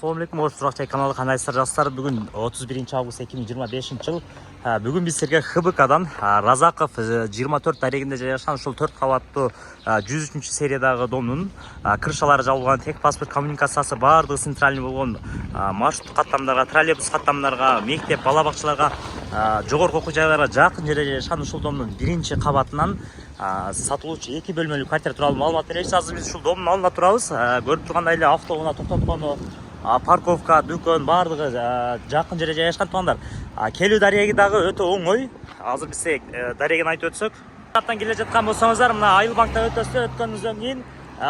Assalamualaikum, Surakçay kanalı kandайсыздар жастар. Бүгін 31 август 2025 жыл. Бүгін біз сіздерге ХБК-дан Разаков 24 дарегінде жайгашкан ушул 4 кабаттуу 103 сериядағы домдун крышалары жабылган, тек паспорт коммуникациясы бардыгы центральный болгон маршруттук каттамдарга, троллейбус каттамдарга, мектеп, бала бакчаларга, жогорку окуу жайларга жакын жерде жайгашкан ушул домдун биринчи кабатынан сатылуучу 2 бөлмөлүү квартира тууралуу маалымат беребиз. Азыр биз ушул домдун алдында турабыз. Көрүп тургандай эле автоунаа токтоткону, парковка, дүкөн бардыгы жакын жерде жайгашкан туугандар. Келүү дареги дагы өтө оңой. Азыр биз дарегин айтып өтсөк, жактан келе жаткан болсоңуздар, мына Айыл банкта өткөнүздөн кийин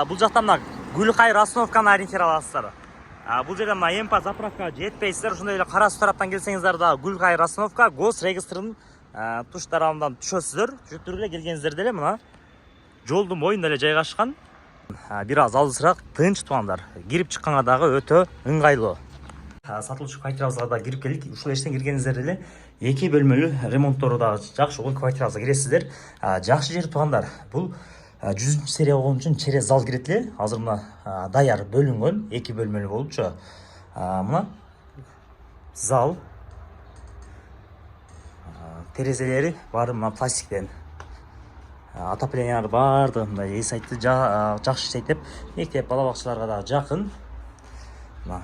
бул жакта мына Гүлкай расновканы ориентир аласыздар. Бул жерде мына эмпа заправка жетпейсиздер. Ошондой эле карасуу тараптан келсеңиздер да Гүлкай расновка гос регистрынын туш тарабынан түшөсүздөр. Жүктүрүп эле келгениңиздерде эле мына жолдун боюнда эле жайгашкан. Бир аз алысыраак, тынч туугандар. Кирип чыкканга дагы өтө ыңгайлуу. Сатылуучу квартирабызга да кирип келдик. Ушул эштен киргениңиздерде эле 2 бөлмөлүү ремонттору дагы жакшы болгон квартирабызга киресиздер. Жакшы жери туугандар. Бул 100 серия болгон үчүн через зал кирет эле. Азыр мына даяр бөлүнгөн 2 бөлмөлүү болупчу. Мына зал, терезелери баары мына пластиктен. Отоплениялар барды, мындай эс айтты жакшы иштейт деп, мектеп, бала бакчаларга дагы жакын. Мына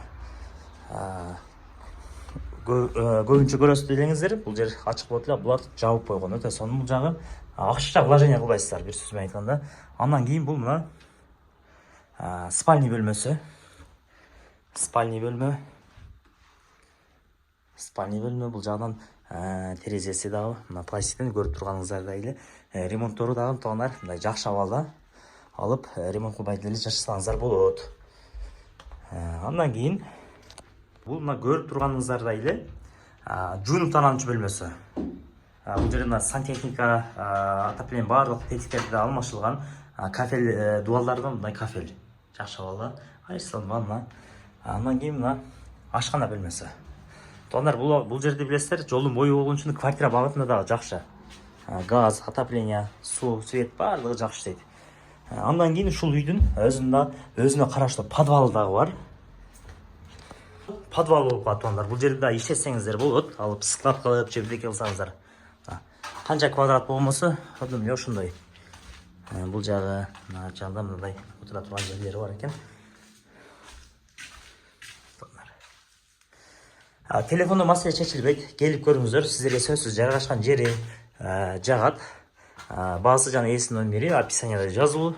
көбүнчө көрөсүздөр деңиздер, бул жер ачык болот эле, булар жабып койгон. Өтө сонун бул жагы. Акча вложение кылбайсыздар, бир сөз менен айтканда. Андан кийин бул мына спальный бөлмөсү. Спальный бөлмө бул жагынан терезеси дагы мына пластиктен көрүп турганыңыздардай эле. Ремонттору дагы туугандар мындай жакшы абалда алып ремонт кылбай деле жашасаңыздар болот. Андан кийин бул мына көрүп турганыңыздардай эле жуунуп таануучу бөлмөсү. Бул жерде мына сантехника, отопление барлык тетиктери да алмашылган. Кафель дубалдардан мындай кафель жакшы абалда. Айсан ванна. Андан кийин мына ашкана бөлмөсү. Туугандар, бул жерде билесиздер, жолдун бою болгон үчүн квартира багытында дагы жакшы. Газ, отопление, суу, свет барлыгы жакшы иштейт. Андан кийин ушул үйдүн өзүнө караштуу подвалы дагы бар. Подвал болуп калат туугандар. Бул жерде да иштесеңиздер болот, алып склад кылып, же бирдеке кылсаңыздар. Канча квадрат болмосо, мына ошондой. Бул жагы жагында мындай отура турган жерлери бар экен. Телефондо маселе чечилбейт. Келип көрүңүздөр. Сиздерге сөзсүз жайгашкан жери жагат. Баасы жана ээсинин номери описанияда жазылуу.